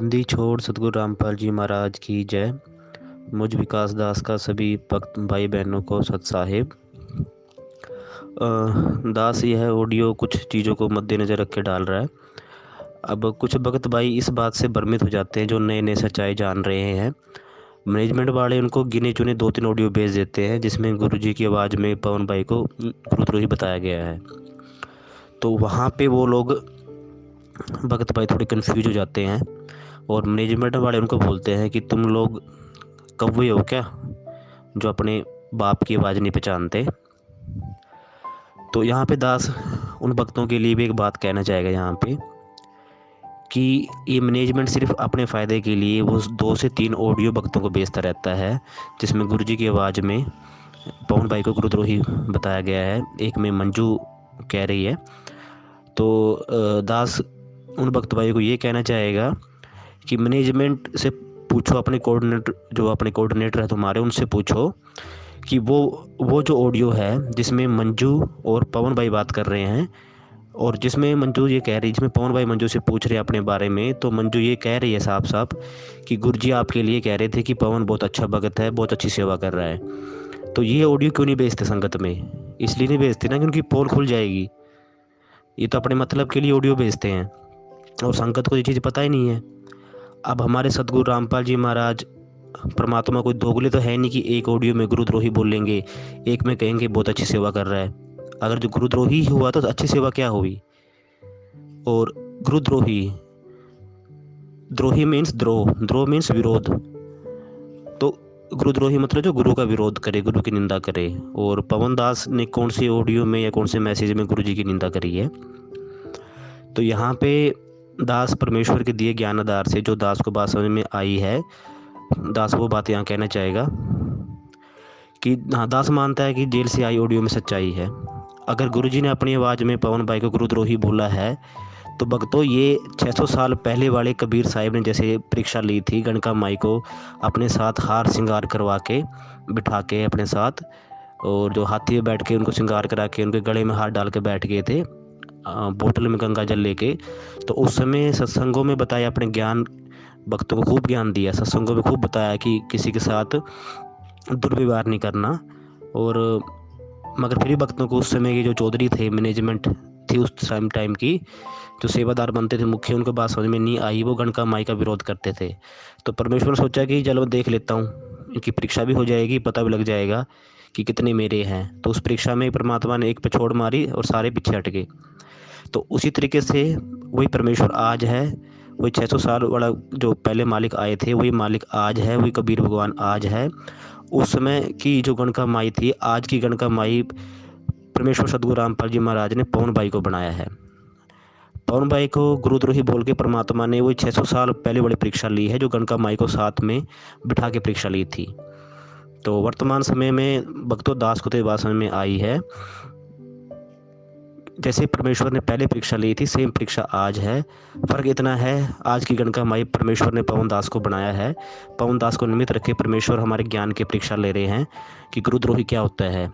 बंदी छोड़ सतगुरु रामपाल जी महाराज की जय। मुझ विकास दास का सभी भक्त भाई बहनों को सत साहिब। दास यह ऑडियो कुछ चीज़ों को मद्देनज़र रख के डाल रहा है। अब कुछ भक्त भाई इस बात से भ्रमित हो जाते हैं जो नए नए सच्चाई जान रहे हैं। मैनेजमेंट वाले उनको गिने चुने 2-3 ऑडियो भेज देते हैं जिसमें गुरुजी की आवाज़ में पवन भाई को गुरुद्रोही बताया गया है। तो वहाँ पे वो लोग भक्त भाई थोड़े कन्फ्यूज हो जाते हैं और मैनेजमेंट वाले उनको बोलते हैं कि तुम लोग कौवे हो क्या जो अपने बाप की आवाज़ नहीं पहचानते। तो यहाँ पे दास उन भक्तों के लिए भी एक बात कहना चाहेगा यहाँ पे कि ये मैनेजमेंट सिर्फ अपने फ़ायदे के लिए वो 2 से 3 ऑडियो भक्तों को भेजता रहता है जिसमें गुरुजी की आवाज़ में पवन भाई को गुरुद्रोही बताया गया है, एक में मंजू कह रही है। तो दास उन भक्त भाई को ये कहना चाहेगा कि मैनेजमेंट से पूछो, अपने कोऑर्डिनेटर है तुम्हारे, उनसे पूछो कि वो जो ऑडियो है जिसमें मंजू और पवन भाई बात कर रहे हैं और जिसमें मंजू ये कह रही, जिसमें पवन भाई मंजू से पूछ रहे हैं अपने बारे में, तो मंजू ये कह रही है साफ साफ कि गुरुजी आपके लिए कह रहे थे कि पवन बहुत अच्छा भगत है, बहुत अच्छी सेवा कर रहा है। तो ये ऑडियो क्यों नहीं भेजते संगत में? इसलिए नहीं भेजते ना कि उनकी पोल खुल जाएगी। ये तो अपने मतलब के लिए ऑडियो भेजते हैं और संगत को ये चीज़ पता ही नहीं है। अब हमारे सतगुरु रामपाल जी महाराज परमात्मा कोई दोगले तो है नहीं कि एक ऑडियो में गुरुद्रोही बोलेंगे, एक में कहेंगे बहुत अच्छी सेवा कर रहा है। अगर जो गुरुद्रोही हुआ तो अच्छी सेवा क्या हुई? और गुरुद्रोही, द्रोही मीन्स द्रोह मीन्स विरोध। तो गुरुद्रोही मतलब जो गुरु का विरोध करे, गुरु की निंदा करे। और पवन दास ने कौन सी ऑडियो में या कौन से मैसेज में गुरु जी की निंदा करी है? तो यहाँ पे दास परमेश्वर के दिए ज्ञान आधार से जो दास को बात समझ में आई है, दास वो बात यहाँ कहना चाहेगा कि हाँ, दास मानता है कि जेल से आई ऑडियो में सच्चाई है। अगर गुरुजी ने अपनी आवाज़ में पवन भाई को गुरुद्रोही बोला है तो भक्तों ये 600 साल पहले वाले कबीर साहिब ने जैसे परीक्षा ली थी गणका माई को अपने साथ हार श्रृंगार करवा के बिठा के अपने साथ, और जो हाथी में बैठ के उनको श्रृंगार करा के उनके गले में हाथ डाल के बैठ गए थे बोतल में गंगा जल लेके। तो उस समय सत्संगों में बताया, अपने ज्ञान भक्तों को खूब ज्ञान दिया, सत्संगों में खूब बताया कि किसी के साथ दुर्व्यवहार नहीं करना। और मगर फिर भी भक्तों को उस समय के जो चौधरी थे, मैनेजमेंट थी उस टाइम की, जो सेवादार बनते थे मुख्य, उनको बात समझ में नहीं आई, वो गणका माई का विरोध करते थे। तो परमेश्वर ने सोचा कि चलो देख लेता हूँ, इनकी परीक्षा भी हो जाएगी, पता भी लग जाएगा कि कितने मेरे हैं। तो उस परीक्षा में परमात्मा ने एक पे छोड़ मारी और सारे पीछे हट गए। तो उसी तरीके से वही परमेश्वर आज है, वही 600 साल वाला जो पहले मालिक आए थे वही मालिक आज है, वही कबीर भगवान आज है। उस समय की जो गणका माई थी, आज की गणका माई परमेश्वर सतगुरु रामपाल जी महाराज ने पवन भाई को बनाया है। पवन भाई को गुरुद्रोही बोल के परमात्मा ने वही 600 साल पहले वाली परीक्षा ली है जो गणका माई को साथ में बिठा के परीक्षा ली थी। तो वर्तमान समय में भक्तों दास को तो बात समझ में आई है, जैसे परमेश्वर ने पहले परीक्षा ली थी सेम परीक्षा आज है। फ़र्क इतना है, आज की गणका माई परमेश्वर ने पवन दास को बनाया है। पवन दास को निमित्त रखे परमेश्वर हमारे ज्ञान की परीक्षा ले रहे हैं कि गुरुद्रोही क्या होता है।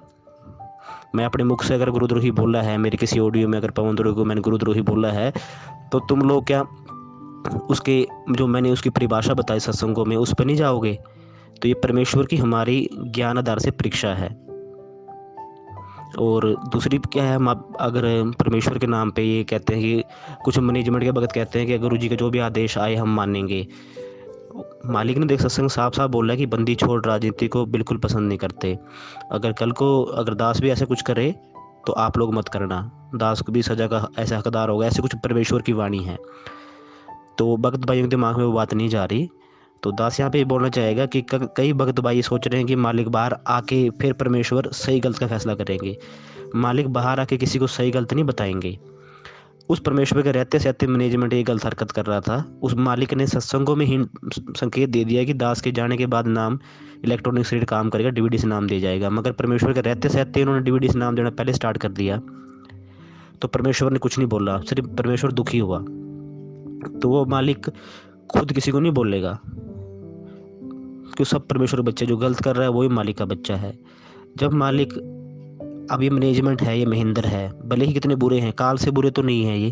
मैं अपने मुख से अगर गुरुद्रोही बोला है, मेरी किसी ऑडियो में अगर पवन द्रोही को मैंने गुरुद्रोही बोला है, तो तुम लोग क्या उसके जो मैंने उसकी परिभाषा बताई सत्संगों में उस पर नहीं जाओगे? तो ये परमेश्वर की हमारी ज्ञान आधार से परीक्षा है। और दूसरी क्या है, हम अगर परमेश्वर के नाम पे ये कहते हैं कि कुछ मैनेजमेंट के भगत कहते हैं कि गुरु जी का जो भी आदेश आए हम मानेंगे। मालिक ने देख सत्संग साफ साफ बोला है कि बंदी छोड़ राजनीति को बिल्कुल पसंद नहीं करते। अगर कल को अगर दास भी ऐसा कुछ करे तो आप लोग मत करना, दास को भी सजा का ऐसा हकदार होगा, ऐसे कुछ परमेश्वर की वाणी है। तो भक्त भाइयों के दिमाग में वो बात नहीं जा रही। तो दास यहाँ पे ये बोलना चाहेगा कि कई भक्त भाई सोच रहे हैं कि मालिक बाहर आके फिर परमेश्वर सही गलत का फैसला करेंगे। मालिक बाहर आके किसी को सही गलत नहीं बताएंगे। उस परमेश्वर के रहते सहते मैनेजमेंट ये गलत हरकत कर रहा था। उस मालिक ने सत्संगों में ही संकेत दे दिया कि दास के जाने के बाद नाम इलेक्ट्रॉनिक सीड काम करेगा, डीवीडी से नाम दिया जाएगा। मगर परमेश्वर के रहते सहते उन्होंने डीवीडी से नाम देना पहले स्टार्ट कर दिया। तो परमेश्वर ने कुछ नहीं बोला, सिर्फ परमेश्वर दुखी हुआ। तो वो मालिक खुद किसी को नहीं बोलेगा, क्यों सब परमेश्वर के बच्चे, जो गलत कर रहा है वही मालिक का बच्चा है। जब मालिक, अब ये मैनेजमेंट है, ये महेंद्र है, भले ही कितने बुरे हैं, काल से बुरे तो नहीं है ये,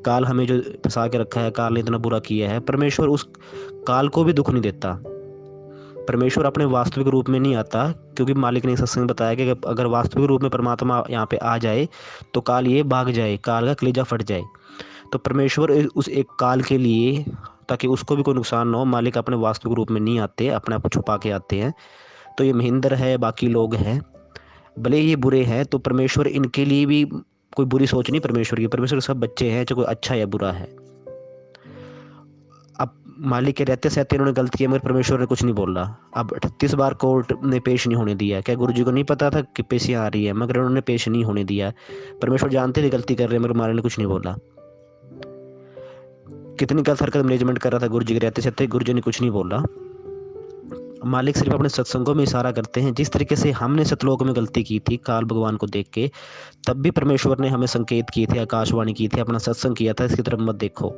काल हमें जो फंसा के रखा है, काल ने इतना बुरा किया है, परमेश्वर उस काल को भी दुख नहीं देता। परमेश्वर अपने वास्तविक रूप में नहीं आता, क्योंकि मालिक ने सत्संग में बताया कि अगर वास्तविक रूप में परमात्मा यहाँ पे आ जाए तो काल ये भाग जाए, काल का कलेजा फट जाए। तो परमेश्वर उस एक काल के लिए, ताकि उसको भी कोई नुकसान ना हो, मालिक अपने वास्तविक रूप में नहीं आते, अपने आप को छुपा के आते हैं। तो ये महेंद्र है, बाकी लोग हैं, भले ये बुरे हैं, तो परमेश्वर इनके लिए भी कोई बुरी सोच नहीं परमेश्वर की। परमेश्वर सब बच्चे हैं, चाहे कोई अच्छा या बुरा है। अब मालिक के रहते सहते इन्होंने गलत किया, मगर परमेश्वर ने कुछ नहीं बोला। अब 38 बार कोर्ट ने पेश नहीं होने दिया। क्या गुरु जी को नहीं पता था कि पेशियाँ आ रही है, मगर उन्होंने पेश नहीं होने दिया। परमेश्वर जानते थे गलती कर रहे हैं, मगर मालिक ने कुछ नहीं बोला। कितनी गलत हरकत मैनेजमेंट कर रहा था गुरु जी के रहते सहते, गुरु जी ने कुछ नहीं बोला। मालिक सिर्फ अपने सत्संगों में इशारा करते हैं। जिस तरीके से हमने सतलोक में गलती की थी काल भगवान को देख के, तब भी परमेश्वर ने हमें संकेत किए थे, आकाशवाणी की थी, अपना सत्संग किया था, इसकी तरफ मत देखो।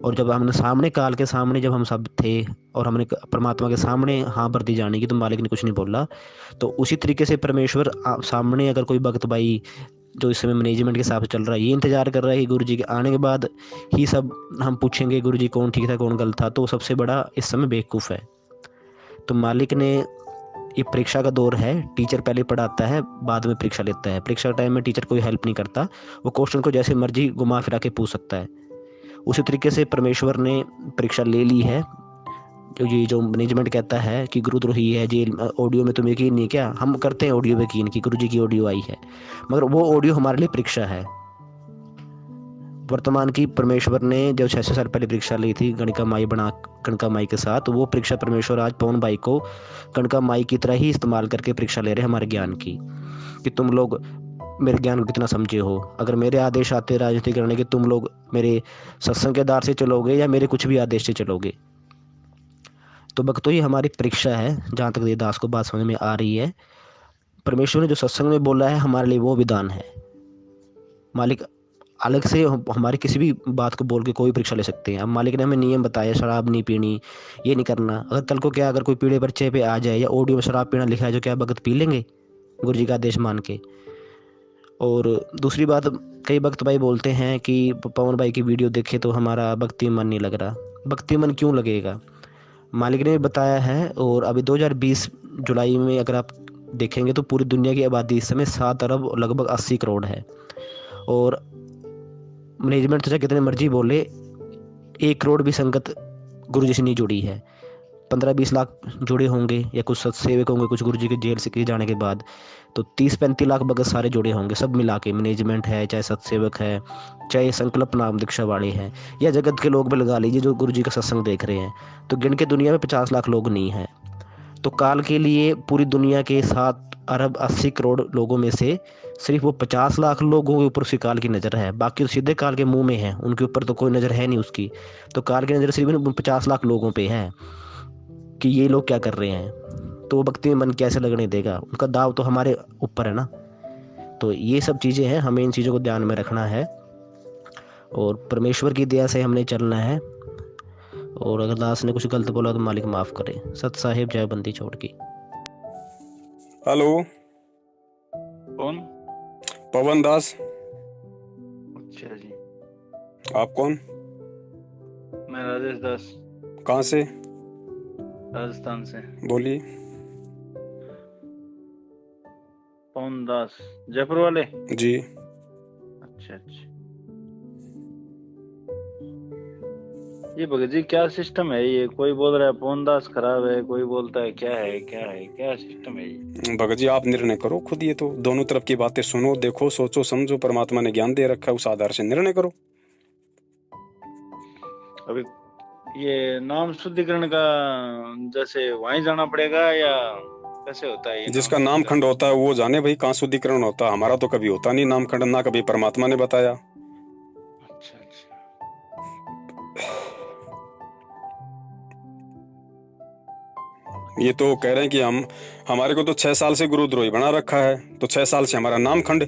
और जब हमने सामने, काल के सामने जब हम सब थे और हमने परमात्मा के सामने हाँ भर दी जाने की, तो मालिक ने कुछ नहीं बोला। तो उसी तरीके से परमेश्वर सामने अगर कोई भक्त भाई जो इस समय मैनेजमेंट के हिसाब से चल रहा है, ये इंतजार कर रहा है कि गुरु जी के आने के बाद ही सब हम पूछेंगे गुरु जी कौन ठीक था कौन गलत था, तो सबसे बड़ा इस समय बेवकूफ़ है। तो मालिक ने, ये परीक्षा का दौर है, टीचर पहले पढ़ाता है, बाद में परीक्षा लेता है। परीक्षा टाइम में टीचर कोई हेल्प नहीं करता, वो क्वेश्चन को जैसे मर्जी घुमा फिरा के पूछ सकता है। उसी तरीके से परमेश्वर ने परीक्षा ले ली है। ये जो मैनेजमेंट कहता है कि गुरुद्रोही है जेल, ऑडियो में तुम्हें यकीन नहीं, क्या हम करते हैं ऑडियो में यकीन कि गुरु जी की ऑडियो आई है, मगर वो ऑडियो हमारे लिए परीक्षा है वर्तमान की। परमेश्वर ने जब 600 साल पहले परीक्षा ली थी गणिका माई बना, गणका माई के साथ, तो वो परीक्षा परमेश्वर आज पवन भाई को गणका माई की तरह ही इस्तेमाल करके परीक्षा ले रहे हैं हमारे ज्ञान की, कि तुम लोग मेरे ज्ञान को कितना समझे हो। अगर मेरे आदेश आते राजनीति करने के, तुम लोग मेरे सत्संग के आधार से चलोगे या मेरे कुछ भी आदेश से चलोगे। तो भक्तों, ये हमारी परीक्षा है। जहाँ तक देवदास को बात समझ में आ रही है, परमेश्वर ने जो सत्संग में बोला है हमारे लिए वो विधान है। मालिक अलग से हमारी किसी भी बात को बोल के कोई परीक्षा ले सकते हैं। अब मालिक ने हमें नियम बताया, शराब नहीं पीनी, ये नहीं करना। अगर कल को क्या, अगर कोई पीड़े बच्चे पे आ जाए या ऑडियो में शराब पीना लिखा है, जो क्या भगत पी लेंगे गुरु जी का आदेश मान के। और दूसरी बात, कई भक्त भाई बोलते हैं कि पवन भाई की वीडियो देखे तो हमारा भक्ति मन नहीं लग रहा। भक्ति मन क्यों लगेगा, मालिक ने बताया है। और अभी 2020 जुलाई में अगर आप देखेंगे तो पूरी दुनिया की आबादी इस समय 7 अरब लगभग 80 करोड़ है। और मैनेजमेंट से कितने मर्जी बोले, 1 करोड़ भी संगत गुरु जी से नहीं जुड़ी है। 15-20 लाख जुड़े होंगे, या कुछ सत्सेवक होंगे कुछ गुरु जी के जेल से के जाने के बाद, तो 30-35 लाख भगत सारे जुड़े होंगे सब मिला के। मैनेजमेंट है, चाहे सत्सेवक है, चाहे संकल्प नाम दीक्षा वाले हैं, या जगत के लोग भी लगा लीजिए जो गुरु जी का सत्संग देख रहे हैं, तो गिन के दुनिया में 50 लाख लोग नहीं हैं। तो काल के लिए पूरी दुनिया के 7 अरब 80 करोड़ लोगों में से सिर्फ वो 50 लाख लोगों के ऊपर उसकी काल की नज़र है। बाकी तो सीधे काल के मुंह में है, उनके ऊपर तो कोई नज़र है नहीं उसकी। तो काल की नज़र सिर्फ 50 लाख लोगों पे है कि ये लोग क्या कर रहे हैं। तो वो भक्ति में मन कैसे लगने देगा, उनका दाव तो हमारे ऊपर है ना। तो ये सब चीज़ें हैं, हमें इन चीज़ों को ध्यान में रखना है और परमेश्वर की दया से हमने चलना है। और अगर दास ने कुछ गलत बोला तो मालिक माफ़ करे। सत साहिब जय बंदी छोड़ की। हेलो, कौन? पवन दास। अच्छा जी, आप कौन? मैं राजेश दास, कहाँ से? राजस्थान से। बोलिए। पवन दास, जयपुर वाले? जी। अच्छा अच्छा। ये भगत जी क्या सिस्टम है ये? कोई बोल रहा है पवन दास खराब है, कोई बोलता है क्या है क्या सिस्टम है ये? भगत जी आप निर्णय करो खुद, ये तो दोनों तरफ की बातें सुनो, देखो, सोचो, समझो। परमात्मा ने ज्ञान दे रखा है, उस आधार से निर्णय करो। अभी ये नाम शुद्धिकरण का जैसे वहीं जाना पड़ेगा या कैसे होता है ये? जिसका नाम खंड होता है वो जाने भाई कहाँ शुद्धिकरण होता है। हमारा तो कभी होता नहीं नाम खंड, ना कभी परमात्मा ने बताया। अच्छा अच्छा। ये तो कह रहे हैं कि हमारे को तो 6 साल से गुरुद्रोही बना रखा है, तो 6 साल से हमारा नाम खंड।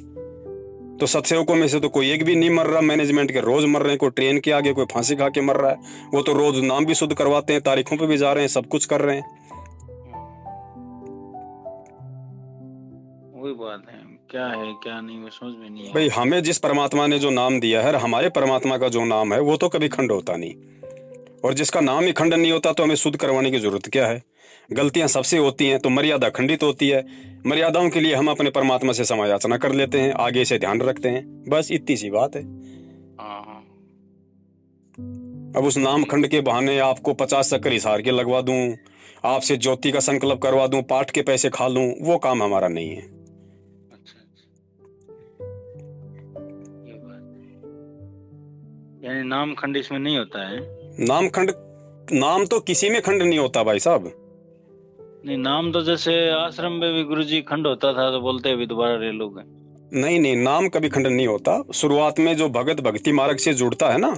तो सत्सेवकों में से तो कोई एक भी नहीं मर रहा, मैनेजमेंट के रोज मर रहे हैं, कोई ट्रेन के आगे, कोई फांसी खा के मर रहा है। वो तो रोज नाम भी शुद्ध करवाते हैं, तारीखों पे भी जा रहे हैं, सब कुछ कर रहे हैं। वही बात है, क्या है क्या नहीं, वो समझ में नहीं है। भाई हमें जिस परमात्मा ने जो नाम दिया है, हमारे परमात्मा का जो नाम है वो तो कभी खंड होता नहीं, और जिसका नाम ही खंडन नहीं होता तो हमें शुद्ध करवाने की जरूरत क्या है। गलतियां सबसे होती हैं तो मर्यादा खंडित होती है, मर्यादाओं के लिए हम अपने परमात्मा से क्षमा याचना कर लेते हैं, आगे से ध्यान रखते हैं, बस इतनी सी बात है। हाँ हाँ। अब उस नाम खंड के बहाने आपको 50 चक्कर हिसार के लगवा दूं, आपसे ज्योति का संकल्प करवा दूं, पाठ के पैसे खा लूं, वो काम हमारा नहीं है। अच्छा अच्छा, ये बात है। यानी नाम खंड इसमें नहीं होता है? नाम खंड, नाम तो किसी में खंड नहीं होता भाई साहब। नहीं, नाम तो जैसे आश्रम में भी गुरुजी खंड होता था तो बोलते अभी दोबारा ले लोगे। नहीं नहीं, नाम कभी खंडन नहीं होता। शुरुआत में जो भगत भक्ति मार्ग से जुड़ता है ना,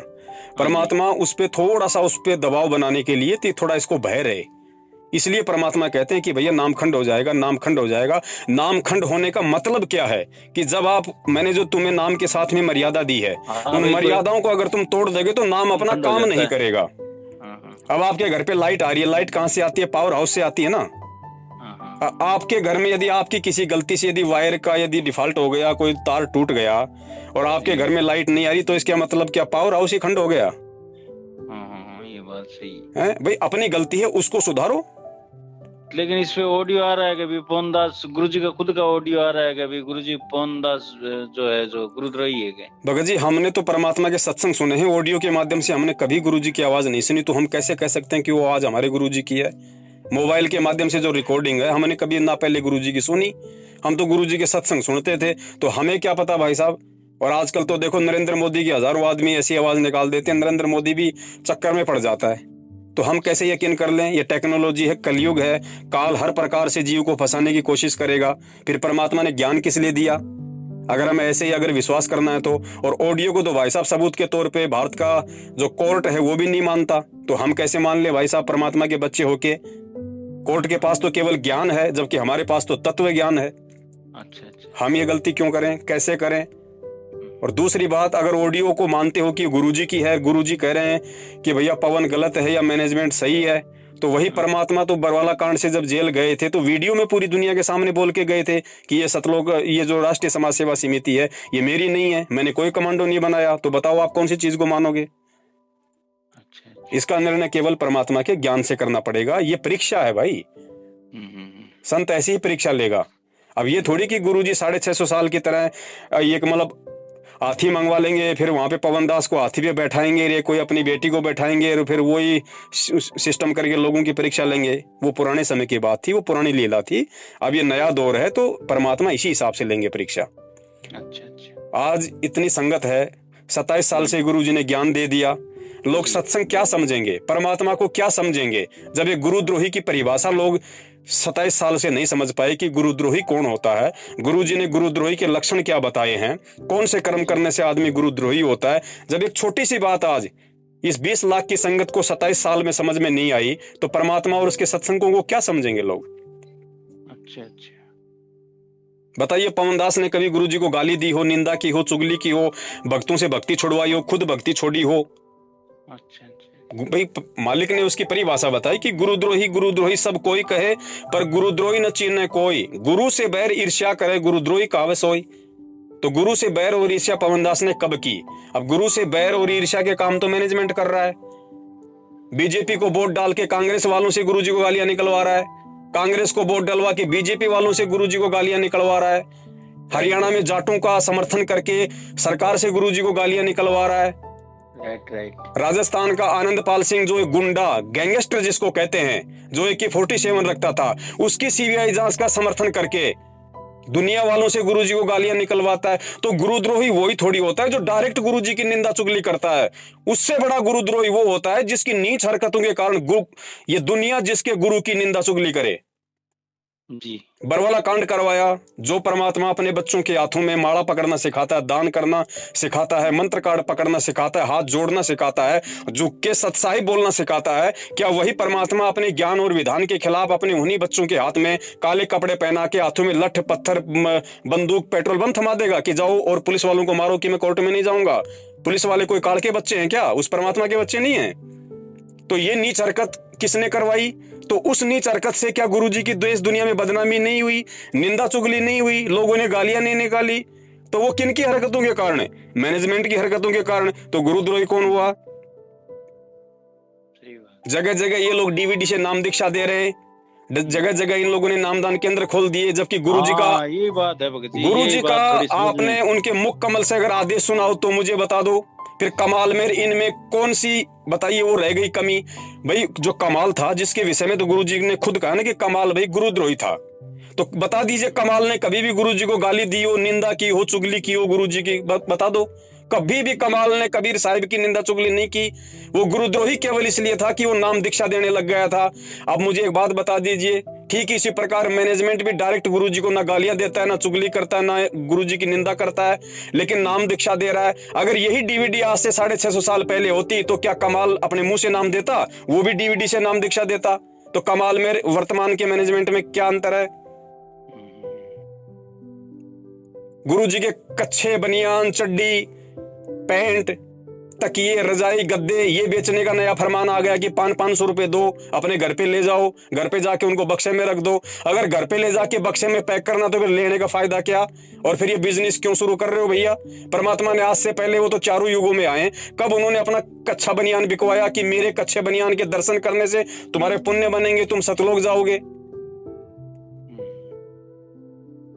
परमात्मा उस पे थोड़ा सा उस पे दबाव बनाने के लिए थोड़ा इसको भय रहे, इसलिए परमात्मा कहते हैं कि भैया नाम खंड हो जाएगा, नाम खंड हो जाएगा। नाम खंड होने का मतलब क्या है कि जब आप, मैंने जो तुम्हें नाम के साथ में मर्यादा दी है, हाँ, उन बिल्कुल। मर्यादाओं को अगर तुम तोड़ दोगे तो नाम अपना खंड हो काम जाता नहीं है। करेगा। हाँ हाँ अब आपके घर पे लाइट आ रही है, लाइट कहाँ से आती है? पावर हाउस से आती है ना। हाँ हाँ। आपके घर में यदि आपकी किसी गलती से यदि वायर का यदि डिफॉल्ट हो गया, कोई तार टूट गया और आपके घर में लाइट नहीं आ रही, तो इसका मतलब क्या पावर हाउस ही खंड हो गया? हाँ हाँ हाँ, ये बात सही है भाई, अपनी गलती है उसको सुधारो। लेकिन इस पे ऑडियो आ रहा है कि पवनदास गुरुजी का खुद का ऑडियो आ रहा है कि गुरुजी पवनदास जो है जो गुरुद्रोही है क्या? भगत जी, हमने तो परमात्मा के सत्संग सुने हैं ऑडियो के माध्यम से, हमने कभी गुरुजी की आवाज नहीं सुनी, तो हम कैसे कह सकते हैं कि वो आवाज हमारे गुरुजी की है? मोबाइल के माध्यम से जो रिकॉर्डिंग है, हमने कभी ना पहले गुरुजी की सुनी, हम तो गुरुजी के सत्संग सुनते थे, तो हमें क्या पता भाई साहब। और आजकल तो देखो नरेंद्र मोदी की हजारों आदमी ऐसी आवाज निकाल देते हैं, नरेंद्र मोदी भी चक्कर में पड़ जाता है, तो हम कैसे यकीन कर लें? ये टेक्नोलॉजी है, कलयुग है, काल हर प्रकार से जीव को फंसाने की कोशिश करेगा, फिर परमात्मा ने ज्ञान किस लिए दिया अगर हमें ऐसे ही अगर विश्वास करना है तो? और ऑडियो को तो भाई साहब सबूत के तौर पे भारत का जो कोर्ट है वो भी नहीं मानता, तो हम कैसे मान ले भाई साहब परमात्मा के बच्चे होके? कोर्ट के पास तो केवल ज्ञान है, जबकि हमारे पास तो तत्व ज्ञान है। अच्छा अच्छा। हम ये गलती क्यों करें, कैसे करें? और दूसरी बात, अगर ऑडियो को मानते हो कि गुरुजी की है, गुरुजी कह रहे हैं कि भैया पवन गलत है या मैनेजमेंट सही है, तो वही परमात्मा तो बरवाला कांड से जब जेल गए थे तो वीडियो में पूरी दुनिया के सामने बोल के गए थे कि ये सतलोक, ये जो राष्ट्रीय समाज सेवा समिति है ये मेरी नहीं है, मैंने कोई कमांडो नहीं बनाया। तो बताओ आप कौन सी चीज को मानोगे? अच्छा। इसका निर्णय केवल परमात्मा के ज्ञान से करना पड़ेगा, ये परीक्षा है भाई। संत ऐसी ही परीक्षा लेगा। अब ये थोड़ी कि गुरुजी 650 साल की तरह ये मतलब हाथी मंगवा लेंगे, फिर वहां पे पवनदास को हाथी पे बैठाएंगे, रे कोई अपनी बेटी को बैठाएंगे और फिर वही सिस्टम करके लोगों की परीक्षा लेंगे। वो पुराने समय की बात थी, वो पुरानी लीला थी। अब ये नया दौर है तो परमात्मा इसी हिसाब से लेंगे परीक्षा। अच्छा अच्छा। आज इतनी संगत है, 27 साल से गुरुजी ने ज्ञान दे दिया, लोग सत्संग क्या समझेंगे, परमात्मा को क्या समझेंगे, जब एक गुरुद्रोही की परिभाषा लोग 27 साल से नहीं समझ पाए कि गुरुद्रोही कौन होता है। गुरुजी ने गुरुद्रोही के लक्षण क्या बताए हैं, कौन से कर्म करने से आदमी गुरुद्रोही होता है। जब एक छोटी सी बात आज इस 20 लाख की संगत को 27 साल में समझ में नहीं आई, तो परमात्मा और उसके सत्संगों को क्या समझेंगे लोग? अच्छा अच्छा। बताइए, पवनदास ने कभी गुरुजी को गाली दी हो, निंदा की हो, चुगली की हो, भक्तों से भक्ति छुड़वाई हो, खुद भक्ति छोड़ी हो? अच्छा अच्छा। भाई मालिक ने उसकी परिभाषा बताई कि गुरुद्रोही गुरुद्रोही सब कोई कहे, पर गुरुद्रोही न चीने कोई, गुरु से बैर ईर्ष्या करे, गुरुद्रोही कावे सोई। तो गुरु से बैर और ईर्ष्या पवनदास ने कब की? अब गुरु से बैर और ईर्ष्या के काम तो मैनेजमेंट कर रहा है। बीजेपी को वोट डाल के कांग्रेस वालों से गुरुजी को गालियां निकलवा रहा है, कांग्रेस को वोट डलवा के बीजेपी वालों से गुरुजी को गालियां निकलवा रहा है, हरियाणा में जाटों का समर्थन करके सरकार से गुरुजी को गालियां निकलवा रहा है। राइट। राजस्थान का आनंदपाल सिंह जो एक गुंडा गैंगस्टर जिसको कहते हैं, जो AK-47 रखता था, उसकी CBI जांच का समर्थन करके दुनिया वालों से गुरुजी को गालियां निकलवाता है। तो गुरुद्रोही वही थोड़ी होता है जो डायरेक्ट गुरुजी की निंदा चुगली करता है। उससे बड़ा गुरुद्रोही वो होता है जिसकी नीच हरकतों के कारण ये दुनिया जिसके गुरु की निंदा चुगली करे। जी। बरवाला कांड करवाया, जो परमात्मा अपने बच्चों के हाथों में माला पकड़ना सिखाता है, दान करना सिखाता है, मंत्र कार्ड पकड़ना सिखाता है, हाथ जोड़ना सिखाता है, झुक के सत्साई बोलना सिखाता है, क्या वही परमात्मा अपने ज्ञान और विधान के खिलाफ अपने उन्हीं बच्चों के हाथ में काले कपड़े पहना के, हाथों में लठ पत्थर बंदूक पेट्रोल बम थमा देगा कि जाओ और पुलिस वालों को मारो कि मैं कोर्ट में नहीं जाऊंगा? पुलिस वाले कोई काल के बच्चे हैं क्या? उस परमात्मा के बच्चे नहीं है। तो ये नीच हरकत किसने करवाई? तो उस नीच हरकत से क्या गुरुजी की देश दुनिया में बदनामी नहीं हुई, निंदा चुगली नहीं हुई, लोगों ने गालियां नहीं निकाली? तो वो किन की हरकतों के कारण? मैनेजमेंट की हरकतों के कारण। तो गुरुद्रोही कौन हुआ? जगह जगह ये लोग डीवीडी से नाम दीक्षा दे रहे हैं, जगह जगह इन लोगों ने नामदान केंद्र खोल दिए, जबकि गुरुजी का, ये बात है भगत जी, गुरुजी ये का बात थोड़ी समझ आपने में। उनके मुख कमल से अगर आदेश सुना हो तो मुझे बता दो। फिर कमाल में इनमें कौन सी बताइए वो रह गई कमी? भाई जो कमाल था, जिसके विषय में तो गुरुजी ने खुद कहा ना कि कमाल भाई गुरुद्रोही था, तो बता दीजिए कमाल ने कभी भी गुरुजी को गाली दी हो, निंदा की हो, चुगली की हो गुरुजी की? बता दो। कभी भी कमाल ने कबीर साहिब की निंदा चुगली नहीं की। वो गुरुद्रोही केवल इसलिए था कि वो नाम दीक्षा देने लग गया था। अब मुझे एक बात बता दीजिए, ठीक इसी प्रकार मैनेजमेंट भी डायरेक्ट गुरुजी को ना गालियां देता है, ना चुगली करता है, ना गुरुजी की निंदा करता है, लेकिन नाम दीक्षा दे रहा है। अगर यही डीवीडी आज से 650 साल पहले होती तो क्या कमाल अपने मुंह से नाम देता? वो भी डीवीडी से नाम दीक्षा देता। तो कमाल में वर्तमान के मैनेजमेंट में क्या अंतर है? गुरुजी के कच्छे, बनियान, चड्डी, पैंट, तकिए, रजाई, गद्दे ये बेचने का नया फरमान आ गया कि 500 रुपए दो, अपने घर पे ले जाओ, घर पे जाके उनको बक्से में रख दो। अगर घर पे ले जाके बक्से में पैक करना तो फिर लेने का फायदा क्या? और फिर ये बिजनेस क्यों शुरू कर रहे हो भैया? परमात्मा ने आज से पहले, वो तो चारों युगों में आए, कब उन्होंने अपना कच्छा बनियान बिकवाया कि मेरे कच्छे बनियान के दर्शन करने से तुम्हारे पुण्य बनेंगे, तुम सतलोक जाओगे?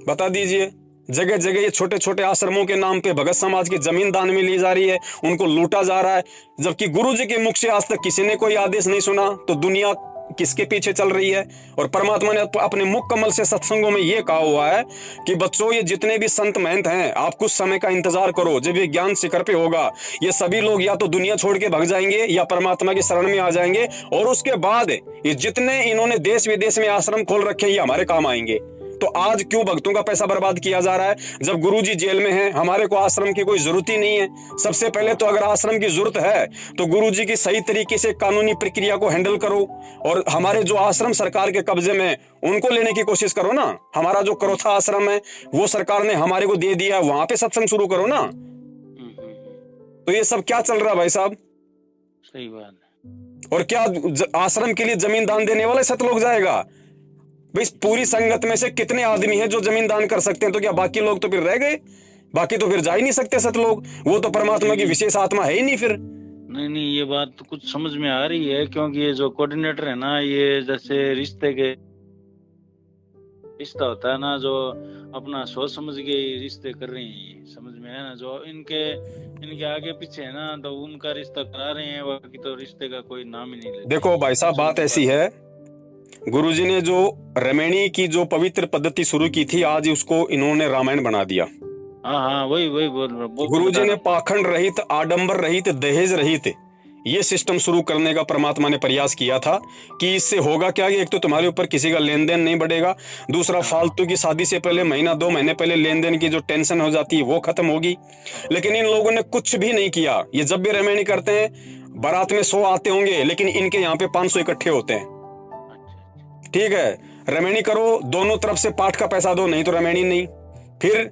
बता दीजिए। जगह जगह ये छोटे छोटे आश्रमों के नाम पे भगत समाज की जमीन दान में ली जा रही है, उनको लूटा जा रहा है, जबकि गुरुजी के मुख से आज तक किसी ने कोई आदेश नहीं सुना। तो दुनिया किसके पीछे चल रही है? और परमात्मा ने अपने मुख कमल से सत्संगों में ये कहा हुआ है कि बच्चों, ये जितने भी संत महंत हैं, आप कुछ समय का इंतजार करो, जब ये ज्ञान शिखर पे होगा, ये सभी लोग या तो दुनिया छोड़ के भाग जाएंगे या परमात्मा की शरण में आ जाएंगे, और उसके बाद ये जितने इन्होंने देश विदेश में आश्रम खोल रखे हैं, ये हमारे काम आएंगे। तो आज क्यों भक्तों का पैसा बर्बाद किया जा रहा है? जब गुरुजी जेल में हैं, हमारे को आश्रम की कोई जरूरत ही नहीं है। सबसे पहले तो अगर आश्रम की जरूरत है तो गुरुजी की सही तरीके से कानूनी प्रक्रिया को हैंडल करो, और हमारे जो आश्रम सरकार के कब्जे में उनको लेने की कोशिश करो ना। हमारा जो करोथा आश्रम है वो सरकार ने हमारे को दे दिया, वहां पे सत्संग शुरू करो ना। तो ये सब क्या चल रहा है भाई साहब? सही बात है। और क्या आश्रम के लिए जमीन दान देने वाला सतलोक जाएगा? भाई पूरी संगत में से कितने आदमी हैं जो जमीन दान कर सकते हैं? तो क्या बाकी लोग तो फिर रह गए? बाकी तो फिर जा ही नहीं सकते सतलोक, वो तो परमात्मा की विशेष आत्मा है ही नहीं फिर। नहीं, ये बात तो कुछ समझ में आ रही है, क्योंकि ये जो कोऑर्डिनेटर है ना, ये जैसे रिश्ता होता है ना, जो अपना सोच समझ के रिश्ते कर रहे हैं, ये समझ में है ना। जो इनके आगे पीछे है ना, तो उनका रिश्ता करा रहे हैं, बाकी तो रिश्ते का कोई नाम ही नहीं लेते। देखो भाई साहब, बात ऐसी है, गुरुजी ने जो रमैनी की जो पवित्र पद्धति शुरू की थी, आज उसको इन्होंने रामायण बना दिया। हाँ, वही बोल रहा। गुरुजी ने पाखंड रहित, आडंबर रहित, दहेज रहित ये सिस्टम शुरू करने का परमात्मा ने प्रयास किया था कि इससे होगा क्या कि एक तो तुम्हारे ऊपर किसी का लेन देन नहीं बढ़ेगा, दूसरा फालतू की शादी से पहले महीना 2 महीने पहले लेन देन की जो टेंशन हो जाती है वो खत्म होगी। लेकिन इन लोगों ने कुछ भी नहीं किया। ये जब भी रमैनी करते हैं, बारात में 100 आते होंगे, लेकिन इनके यहाँ पे 500 इकट्ठे होते हैं। ठीक है, रमैनी करो, दोनों तरफ से पाठ का पैसा दो, नहीं तो रमैनी नहीं। फिर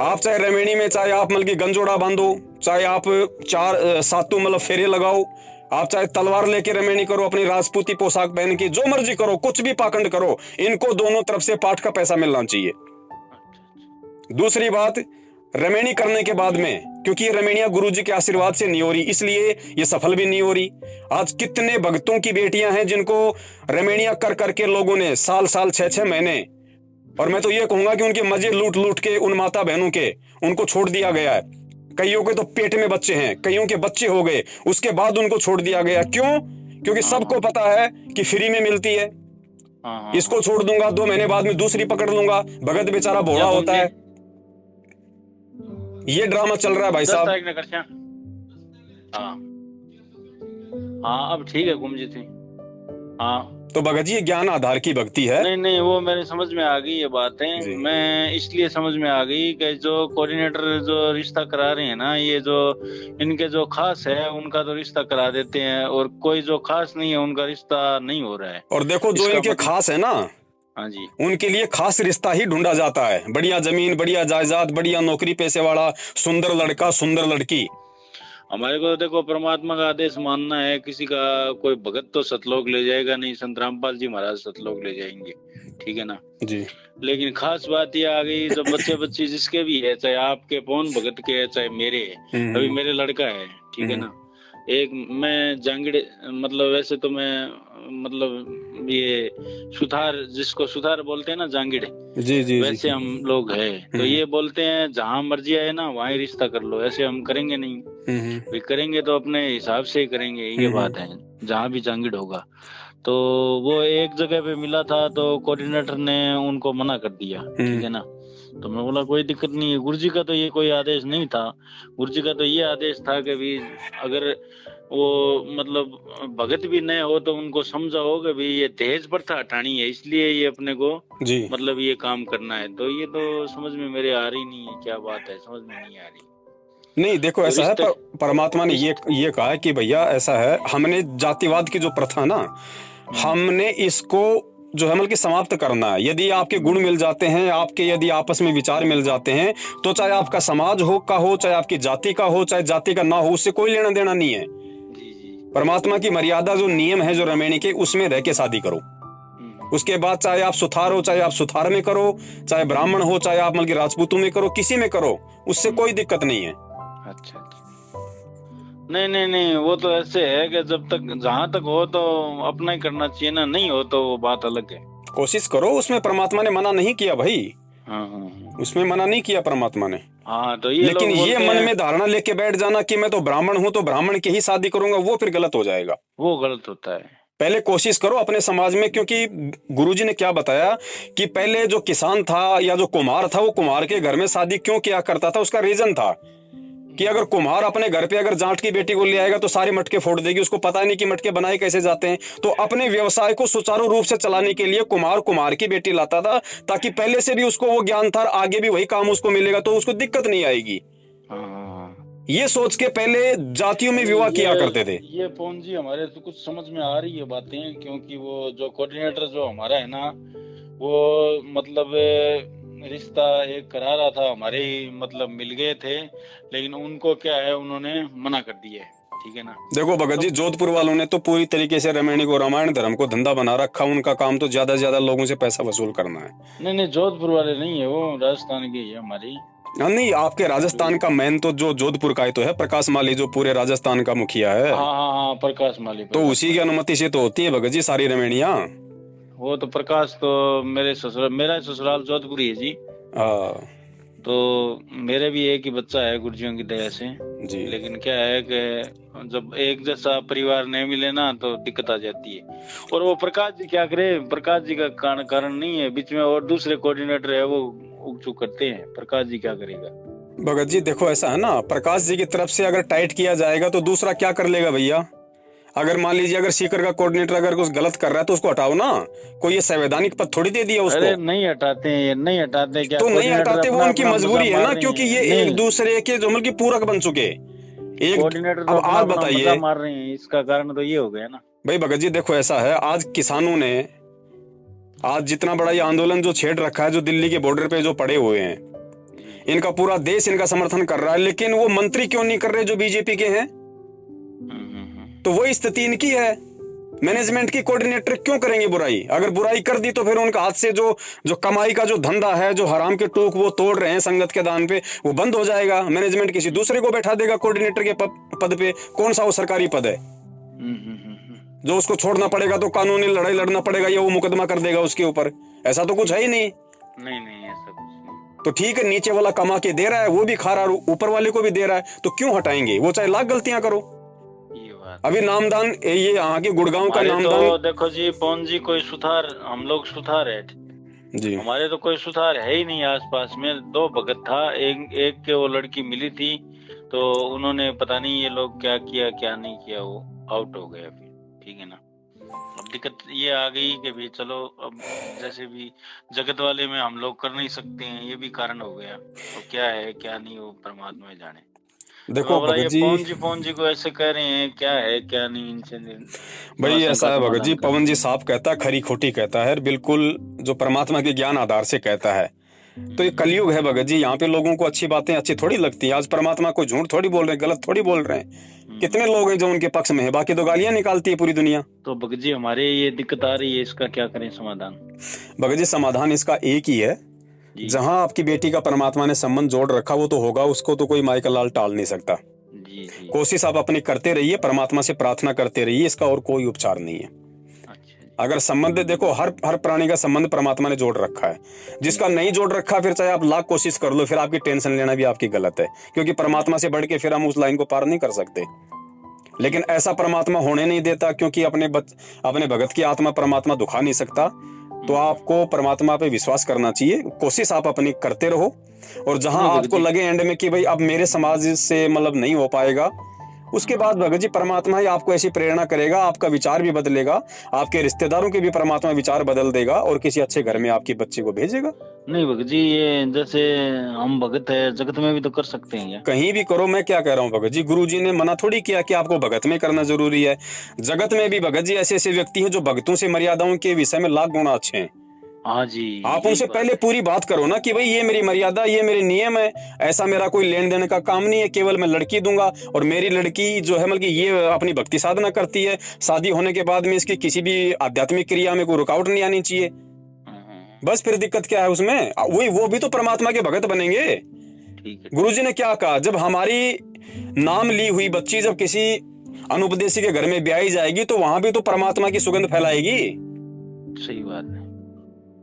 आप चाहे रमैनी में चाहे आप मतलब की गंजोड़ा बांधो, चाहे आप 4 सातों मतलब फेरे लगाओ, आप चाहे तलवार लेके रमैनी करो, अपनी राजपूती पोशाक पहन के, जो मर्जी करो, कुछ भी पाखंड करो, इनको दोनों तरफ से पाठ का पैसा मिलना चाहिए। दूसरी बात, रमैनी करने के बाद में, क्योंकि ये रमैनियां गुरुजी के आशीर्वाद से नहीं हो रही, इसलिए ये सफल भी नहीं हो रही। आज कितने भक्तों की बेटियां हैं जिनको रमैनियां कर करके लोगों ने साल 6-6 महीने, और मैं तो ये कहूंगा कि उनके मजे लूट लूट के उन माता बहनों के उनको छोड़ दिया गया है। कईयों के तो पेट में बच्चे हैं, कईयों के बच्चे हो गए, उसके बाद उनको छोड़ दिया गया। क्यों? क्योंकि सबको पता है कि फ्री में मिलती है, इसको छोड़ दूंगा, 2 महीने बाद में दूसरी पकड़ लूंगा, भगत बेचारा भोला होता है। ये ड्रामा चल रहा है भाई साहब। हाँ, अब ठीक है गुमजी थी। हाँ, तो भगत जी, ये ज्ञान आधार की भक्ति है। नहीं, वो मेरे समझ में आ गई ये बातें। मैं इसलिए समझ में आ गई कि जो कोऑर्डिनेटर जो रिश्ता करा रहे हैं ना, ये जो इनके जो खास है उनका तो रिश्ता करा देते हैं, और कोई जो खास नहीं है उनका रिश्ता नहीं हो रहा है। और देखो, जो इनके खास है ना, हाँ जी, उनके लिए खास रिश्ता ही ढूंढा जाता है। बढ़िया जमीन, बढ़िया जायदाद, बढ़िया नौकरी पेशे वाला, सुंदर लड़का, सुंदर लड़की। हमारे को तो देखो परमात्मा का आदेश मानना है, किसी का कोई भगत तो सतलोक ले जाएगा नहीं, संत रामपाल जी महाराज सतलोक ले जाएंगे, ठीक है ना जी। लेकिन खास बात ये आ गई, जब बच्चे बच्ची जिसके भी है, चाहे आपके पवन भगत के है चाहे मेरे है, अभी मेरे लड़का है, ठीक है ना, एक मैं जांगड़े, मतलब वैसे तो मैं मतलब ये सुथार, जिसको सुथार बोलते हैं ना जांगड़े, जी जी वैसे जी। हम लोग है, तो ये बोलते हैं जहाँ मर्जी आए ना वहाँ ही रिश्ता कर लो, ऐसे हम करेंगे नहीं, भी करेंगे तो अपने हिसाब से ही करेंगे, ये बात है, जहाँ भी जांगड़ होगा। तो वो एक जगह पे मिला था, तो कोऑर्डिनेटर ने उनको मना कर दिया, ठीक है ना, तो मैं बोला कोई दिक्कत नहीं है, गुरुजी का तो ये कोई आदेश नहीं था, गुरुजी का तो ये आदेश था कि भी अगर वो मतलब भगत भी नए हो तो उनको समझाओ कि भी ये दहेज प्रथा हटानी है, इसलिए ये अपने को जी मतलब ये काम करना है। तो ये तो समझ में मेरे आ रही नहीं है, क्या बात है, समझ में नहीं आ रही। नहीं देखो, ऐसा है परमात्मा ने ये कहा है कि भैया ऐसा है, हमने जातिवाद की जो प्रथा ना, हमने इसको जो है मतलब कि समाप्त करना है। यदि आपके गुण मिल जाते हैं, आपके यदि आपस में विचार मिल जाते हैं, तो चाहे आपका समाज हो चाहे आपकी जाति का हो, चाहे जाति का ना हो, उससे कोई लेना देना नहीं है। परमात्मा की मर्यादा जो नियम है जो रमैनी के, उसमें रह के शादी करो। उसके बाद चाहे आप सुथार हो, चाहे आप सुथार में करो, चाहे ब्राह्मण हो, चाहे आप मतलब कि राजपूतों में करो, किसी में करो, उससे कोई दिक्कत नहीं है। अच्छा नहीं नहीं नहीं, वो तो ऐसे है कि जब तक जहाँ तक हो तो अपना ही करना चाहिए ना, नहीं हो तो वो बात अलग है। कोशिश करो, उसमें परमात्मा ने मना नहीं किया भाई। उसमें मना नहीं किया परमात्मा ने। हाँ, तो ये लेकिन ये मन में धारणा लेके बैठ जाना कि मैं तो ब्राह्मण हूँ तो ब्राह्मण की ही शादी करूंगा, वो फिर गलत हो जाएगा, वो गलत होता है। पहले कोशिश करो अपने समाज में, क्योंकि गुरुजी ने क्या बताया कि पहले जो किसान था या जो कुम्हार था, वो कुम्हार के घर में शादी क्यों किया करता था, उसका रीजन था कि अगर कुम्हार अपने घर पे अगर जाट की बेटी को ले आएगा तो सारे मटके फोड़ देगी, उसको पता नहीं कि मटके बनाए कैसे जाते हैं। तो अपने व्यवसाय को सुचारू रूप से चलाने के लिए कुम्हार की बेटी लाता था, ताकि पहले से भी उसको वो ज्ञान था, आगे भी वही काम उसको मिलेगा, तो उसको दिक्कत नहीं आएगी। ये सोच के पहले जातियों में विवाह किया करते थे। ये पवन जी हमारे तो कुछ समझ में आ रही है बातें, क्योंकि वो जो कोऑर्डिनेटर जो हमारा है ना, वो मतलब रिश्ता एक करा रहा था, हमारे ही मतलब मिल गए थे, लेकिन उनको क्या है, उन्होंने मना कर दिया है, ठीक है ना। देखो भगत जी, जोधपुर वालों ने तो पूरी तरीके से रमैनी को रामायण धर्म को धंधा बना रखा, उनका काम तो ज्यादा से ज्यादा लोगों से पैसा वसूल करना है। नहीं, जोधपुर वाले नहीं है, वो राजस्थान के है हमारी। नहीं, आपके राजस्थान का मैन तो जो जोधपुर का ही तो है, प्रकाश माली, जो पूरे राजस्थान का मुखिया है। हाँ, प्रकाश माली। तो उसी की अनुमति से तो होती है भगत जी सारी रमैनियाँ। वो तो प्रकाश तो मेरा ससुराल जोधपुर है जी। तो मेरे भी एक ही बच्चा है गुरुजियों की दया से जी। लेकिन क्या है कि जब एक जैसा परिवार नहीं मिले ना तो दिक्कत आ जाती है। और वो प्रकाश जी क्या करे, प्रकाश जी का कारण नहीं है, बीच में और दूसरे कोऑर्डिनेटर है वो उगचुक करते हैं, प्रकाश जी क्या करेगा। भगत जी देखो ऐसा है ना, प्रकाश जी की तरफ से अगर टाइट किया जाएगा तो दूसरा क्या कर लेगा भैया। अगर मान लीजिए अगर सीकर का कोऑर्डिनेटर अगर कुछ गलत कर रहा है तो उसको हटाओ ना, कोई ये संवैधानिक पद थोड़ी दे दिया उसको। अरे नहीं हटाते हैं, नहीं हटाते क्या, तो नहीं हटाते, वो उनकी मजबूरी है ना, क्योंकि ये एक दूसरे के जो मतलब पूरक बन चुके एक कोऑर्डिनेटर। अब आप बताइए, मार रहे हैं, इसका कारण तो ये हो गया ना भाई। भगत जी देखो ऐसा है, आज किसानों ने आज जितना बड़ा ये आंदोलन जो छेड़ रखा है, जो दिल्ली के बॉर्डर पे जो पड़े हुए हैं, इनका पूरा देश इनका समर्थन कर रहा है, लेकिन वो मंत्री क्यों नहीं कर रहे जो बीजेपी के हैं। तो वही स्थिति इनकी है, मैनेजमेंट की। कोऑर्डिनेटर क्यों करेंगे बुराई, अगर बुराई कर दी तो फिर उनका हाथ से जो कमाई का जो धंधा है, जो हराम के टूक वो तोड़ रहे हैं संगत के दान पे, वो बंद हो जाएगा। मैनेजमेंट किसी दूसरे को बैठा देगा कोऑर्डिनेटर के पद पे। कौन सा वो सरकारी पद है जो उसको छोड़ना पड़ेगा, तो कानूनी लड़ाई लड़ना पड़ेगा या वो मुकदमा कर देगा उसके ऊपर। ऐसा तो कुछ है ही नहीं। नहीं ऐसा कुछ नहीं। तो ठीक है, नीचे वाला कमा के दे रहा है, वो भी खा रहा है, ऊपर वाले को भी दे रहा है, तो क्यों हटाएंगे। वो चाहे लाख गलतियां करो। अभी नामदान, ये यहाँ के गुड़गांव का नामदान, तो देखो जी पवन जी, कोई सुधार, हम लोग सुधार है जी, हमारे तो कोई सुधार है ही नहीं आसपास में। 2 भगत था, एक के वो लड़की मिली थी, तो उन्होंने पता नहीं ये लोग क्या किया क्या नहीं किया, वो आउट हो गया फिर, ठीक है ना। अब दिक्कत ये आ गई कि भाई चलो, अब जैसे भी जगत वाले में हम लोग कर नहीं सकते हैं, ये भी कारण हो गया। तो क्या है क्या नहीं, वो परमात्मा जाने। देखो भगत जी, पवन जी को ऐसे कह रहे हैं, क्या है क्या नहीं इनसे भाई ऐसा है भगत जी, पवन जी साफ कहता है, खरी खोटी कहता है, बिल्कुल जो परमात्मा के ज्ञान आधार से कहता है। तो ये कलयुग है भगत जी, यहाँ पे लोगों को अच्छी बातें अच्छी थोड़ी लगती हैं। आज परमात्मा को झूठ थोड़ी बोल रहे हैं, गलत थोड़ी बोल रहे हैं। कितने लोग हैं जो उनके पक्ष में है, बाकी तो गालियां निकालती है पूरी दुनिया। तो भगत जी हमारे ये दिक्कत आ रही है, इसका क्या करें समाधान? भगत जी समाधान इसका एक ही है, जहां आपकी बेटी का परमात्मा ने संबंध जोड़ रखा वो तो होगा, उसको तो कोई माइकल लाल टाल नहीं सकता। जी जी। कोशिश आप अपनी करते रहिए, परमात्मा से प्रार्थना करते रहिए, इसका और कोई उपचार नहीं है। अगर संबंध देखो, हर प्राणी का संबंध परमात्मा ने जोड़ रखा है। जिसका नहीं जोड़ रखा, फिर चाहे आप लाख कोशिश कर लो, फिर आपकी टेंशन लेना भी आपकी गलत है, क्योंकि परमात्मा से बढ़ के फिर हम उस लाइन को पार नहीं कर सकते। लेकिन ऐसा परमात्मा होने नहीं देता, क्योंकि अपने भगत की आत्मा परमात्मा दुखा नहीं सकता। तो आपको परमात्मा पे विश्वास करना चाहिए, कोशिश आप अपनी करते रहो, और जहां आपको लगे एंड में कि भाई अब मेरे समाज से मतलब नहीं हो पाएगा, उसके बाद भगत जी परमात्मा ही आपको ऐसी प्रेरणा करेगा, आपका विचार भी बदलेगा, आपके रिश्तेदारों के भी परमात्मा विचार बदल देगा, और किसी अच्छे घर में आपकी बच्ची को भेजेगा। नहीं भगत जी, ये जैसे हम भगत है, जगत में भी तो कर सकते हैं या? कहीं भी करो, मैं क्या कह रहा हूँ भगत जी, गुरु जी ने मना थोड़ी किया कि आपको भगत में करना जरूरी है। जगत में भी भगत जी ऐसे ऐसे व्यक्ति हैं जो भगतों से मर्यादाओं के विषय में लाख गुना अच्छे हैं। हाँ जी, आप उनसे पहले पूरी बात करो ना कि भाई ये मेरी मर्यादा, ये मेरे नियम है, ऐसा मेरा कोई लेन देन का काम नहीं है, केवल मैं लड़की दूंगा, और मेरी लड़की जो है मतलब ये अपनी भक्ति साधना करती है, शादी होने के बाद में इसकी किसी भी आध्यात्मिक क्रिया में कोई रुकावट नहीं आनी चाहिए। बस फिर दिक्कत क्या है उसमें, वो भी तो परमात्मा के भगत बनेंगे। गुरु जी ने क्या कहा, जब हमारी नाम ली हुई बच्ची जब किसी अनुपदेशी के घर में ब्याही जाएगी, तो वहां भी तो परमात्मा की सुगंध फैलाएगी। सही बात है।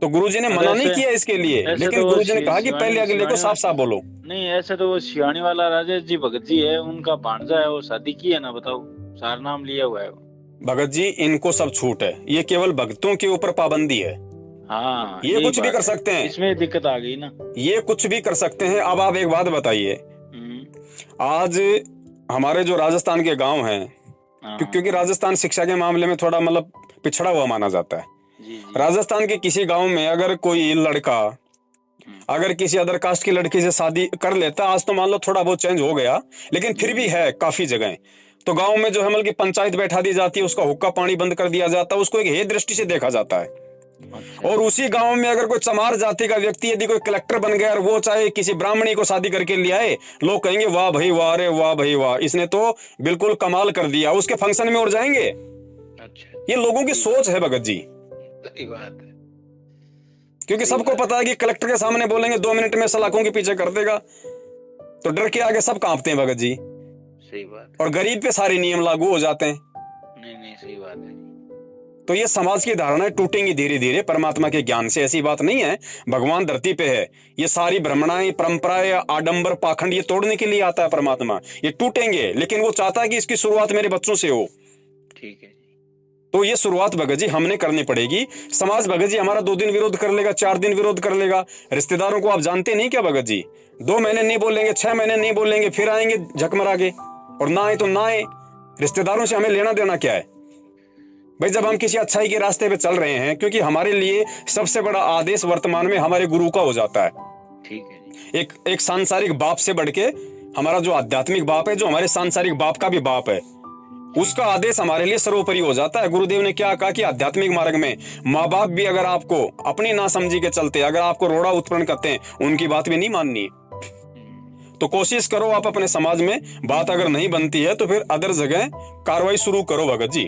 तो गुरुजी ने मना नहीं किया इसके लिए, लेकिन तो गुरुजी ने कहा कि पहले अगले को साफ साफ बोलो। नहीं, ऐसे तो वो सियानी वाला राजेश जी भगत जी है, उनका भांजा है, वो शादी की है ना, बताओ, सार नाम लिया हुआ है। भगत जी इनको सब छूट है, ये केवल भक्तों के ऊपर पाबंदी है। हाँ, ये कुछ भी कर सकते हैं, इसमें दिक्कत आ गई ना, ये कुछ भी कर सकते हैं। अब आप एक बात बताइए, आज हमारे जो राजस्थान के गांव हैं, क्योंकि राजस्थान शिक्षा के मामले में थोड़ा मतलब पिछड़ा हुआ माना जाता है। राजस्थान के किसी गांव में अगर कोई लड़का अगर किसी अदर कास्ट की लड़की से शादी कर लेता, आज तो मान लो थोड़ा बहुत चेंज हो गया, लेकिन फिर भी है काफी जगह, तो गांव में जो है मतलब की पंचायत बैठा दी जाती है, उसका हुक्का पानी बंद कर दिया जाता है, उसको एक हे दृष्टि से देखा जाता है। और उसी गांव में अगर कोई चमार जाति का व्यक्ति यदि कोई कलेक्टर बन गया और वो चाहे किसी ब्राह्मणी को शादी करके ले आए, लोग कहेंगे वाह भाई वाह, अरे वाह भाई वाह, इसने तो बिल्कुल कमाल कर दिया, उसके फंक्शन में और जाएंगे। ये लोगों की सोच है भगत जी। सही बात है, क्योंकि सबको पता है कि कलेक्टर के सामने बोलेंगे 2 मिनट में सलाखों के पीछे कर देगा, तो डर के आगे सब कांपते हैं भगत जी। सही बात। और गरीब पे सारे नियम लागू हो जाते हैं। नहीं, सही बात है। तो ये समाज की धारणाएं टूटेंगी धीरे धीरे परमात्मा के ज्ञान से, ऐसी बात नहीं है। भगवान धरती पे है, ये सारी भ्रमणाएं, परंपराएं, आडंबर, पाखंड, ये तोड़ने के लिए आता है परमात्मा। ये टूटेंगे, लेकिन वो चाहता है कि इसकी शुरुआत मेरे बच्चों से हो। ठीक है। तो ये शुरुआत भगत जी हमने करनी पड़ेगी। समाज भगत जी हमारा 2 दिन विरोध कर लेगा, 4 दिन विरोध कर लेगा। रिश्तेदारों को आप जानते नहीं क्या भगत जी, 2 महीने नहीं बोलेंगे, 6 महीने नहीं बोलेंगे, फिर आएंगे झकमरा के, और ना आए तो ना आए। रिश्तेदारों से हमें लेना देना क्या है भाई, जब हम किसी अच्छाई के रास्ते पे चल रहे हैं, क्योंकि हमारे लिए सबसे बड़ा आदेश वर्तमान में हमारे गुरु का हो जाता है। ठीक है। एक सांसारिक बाप से बढ़ के हमारा जो आध्यात्मिक बाप है, जो हमारे सांसारिक बाप का भी बाप है, उसका आदेश हमारे लिए सर्वोपरि हो जाता है। गुरुदेव ने क्या कहा कि आध्यात्मिक मार्ग में माँ बाप भी अगर आपको अपनी नासमझी के चलते अगर आपको रोड़ा उत्पन्न करते हैं, उनकी बात भी नहीं माननी। तो कोशिश करो आप अपने समाज में बात अगर नहीं बनती है तो फिर अदर जगह कार्रवाई शुरू करो भगत जी।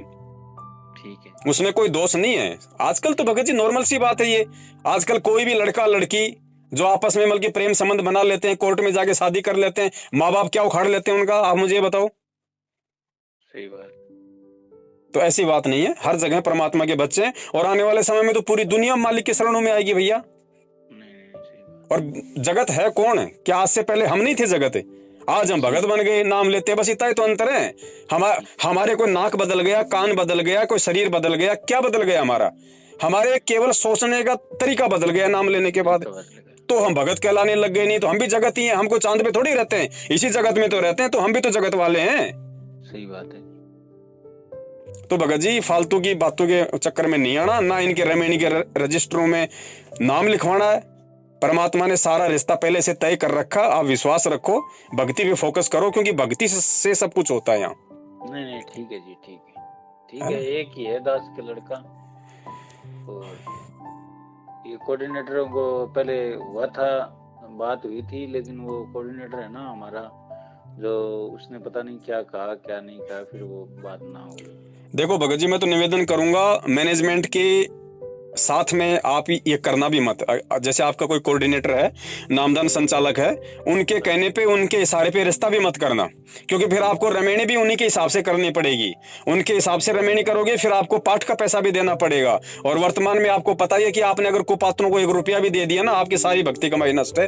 ठीक है, उसमें कोई दोष नहीं है। आजकल तो भगत जी नॉर्मल सी बात है ये। आजकल कोई भी लड़का लड़की जो आपस में मतलब प्रेम संबंध बना लेते हैं, कोर्ट में जाके शादी कर लेते हैं, माँ बाप क्या उखाड़ लेते हैं उनका, आप मुझे ये बताओ। सही बात। तो ऐसी बात नहीं है, हर जगह परमात्मा के बच्चे हैं, और आने वाले समय में तो पूरी दुनिया मालिक के शरणों में आएगी भैया। और जगत है कौन है? क्या आज से पहले हम नहीं थे जगत? आज हम भगत बन गए, नाम लेते, बस इतना ही तो अंतर है। हमारे कोई नाक बदल गया, कान बदल गया, कोई शरीर बदल गया, क्या बदल गया हमारा? हमारे केवल सोचने का तरीका बदल गया नाम लेने के बाद, तो हम भगत कहलाने लग गए। नहीं तो हम भी जगत ही हैं, हमको चांद पे थोड़ी रहते हैं, इसी जगत में तो रहते हैं, तो हम भी तो जगत वाले हैं। सही बात है। तो भगत जी फालतू की बातों के चक्कर में नहीं आना, ना इनके रेमेनी के रजिस्टरों में नाम लिखवाना है। परमात्मा ने सारा रिश्ता पहले से तय कर रखा, आप विश्वास रखो, भक्ति पे फोकस करो, क्योंकि भक्ति से सब कुछ होता है यहाँ। नहीं, ठीक है जी, ठीक है। एक ही है दास का लड़का, और ये कोऑर्डिनेटरों को पहले हुआ था, बात हुई थी, लेकिन वो कोऑर्डिनेटर है ना हमारा, जो उसने पता नहीं क्या कहा क्या नहीं कहा, फिर वो बात ना हुई। देखो भगत जी, मैं तो निवेदन करूंगा मैनेजमेंट के साथ में आप ये करना भी मत। जैसे आपका कोई कोऑर्डिनेटर है, नामदान संचालक है, उनके कहने पे, उनके इशारे पे रिश्ता भी मत करना, क्योंकि फिर आपको रमेणी भी उन्हीं के हिसाब से करनी पड़ेगी। उनके हिसाब से रमेणी करोगे, फिर आपको पाठ का पैसा भी देना पड़ेगा। और वर्तमान में आपको पता ही है कि आपने अगर कुपात्रों को 1 रुपया भी दे दिया ना, आपकी सारी भक्ति कमाई नष्ट है।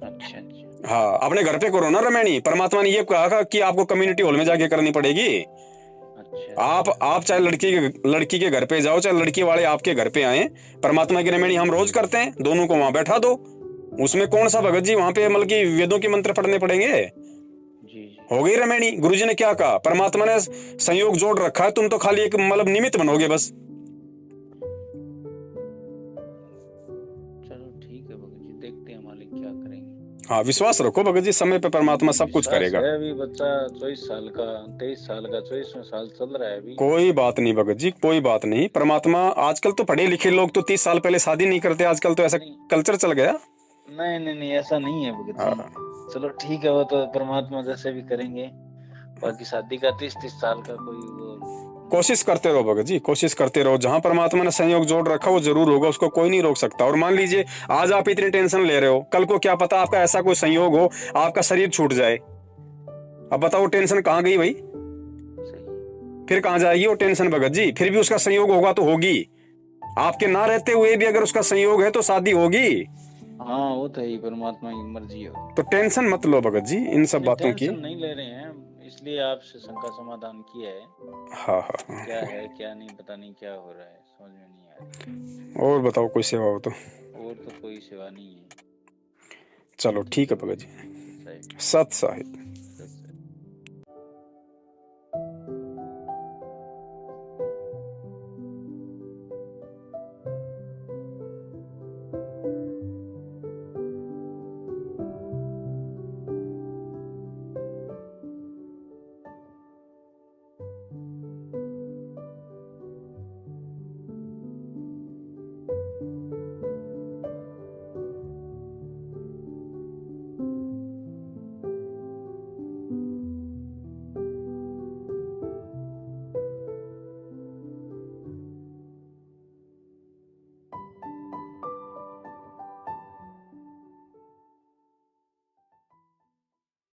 अच्छा। हाँ, अपने घर पे करो ना रमेणी। परमात्मा ने ये कहा कि आपको कम्युनिटी हॉल में जाके करनी पड़ेगी। अच्छा। आप चाहे लड़की के घर पे जाओ, चाहे लड़की वाले आपके घर पे आए, परमात्मा की रमेणी हम रोज करते हैं, दोनों को वहां बैठा दो। उसमें कौन सा भगत जी वहां पे मतलब कि वेदों के मंत्र पढ़ने पड़ेंगे? जी। हो गई रमेणी। गुरुजी ने क्या कहा? परमात्मा ने संयोग जोड़ रखा है, तुम तो खाली एक मतलब निमित्त बनोगे बस। चलो ठीक है भगत जी, देखते हैं मालिक क्या करेंगे। हाँ, विश्वास रखो भगत जी, समय पे परमात्मा सब कुछ करेगा। है अभी बच्चा 24 साल का, 23 साल का, 24वां साल चल रहा है अभी। कोई बात नहीं भगत जी, कोई बात नहीं। परमात्मा, आजकल तो पढ़े लिखे लोग तो 30 साल पहले शादी नहीं करते, आजकल तो ऐसा कल्चर चल गया। नहीं ऐसा नहीं है भगत जी। चलो ठीक है, वो तो परमात्मा जैसे भी करेंगे। बाकी शादी का 30 साल का कोई वो, कोशिश करते रहो भगत जी, कोशिश करते रहो। जहां परमात्मा ने संयोग जोड़ रखा वो जरूर होगा, उसको कोई नहीं रोक सकता। और मान लीजिए आज आप इतनी टेंशन ले रहे हो, कल को क्या पता आपका ऐसा कोई संयोग हो, आपका शरीर छूट जाए। अब बताओ टेंशन कहाँ गई भाई? फिर कहाँ जाएगी वो टेंशन भगत जी? फिर भी उसका संयोग होगा तो होगी। आपके ना रहते हुए भी अगर उसका संयोग है तो शादी होगी। हाँ वो तो ही, परमात्मा की मर्जी हो। तो टेंशन मत लो भगत जी इन सब बातों की। टेंशन नहीं ले रहे हैं, इसलिए आपसे शंका समाधान किया है। हाँ। क्या है क्या नहीं, पता नहीं क्या हो रहा है, समझ में नहीं आ रहा। और बताओ कोई सेवा हो तो? और तो कोई सेवा नहीं है। चलो ठीक है भगत जी। सही। सत साहिब।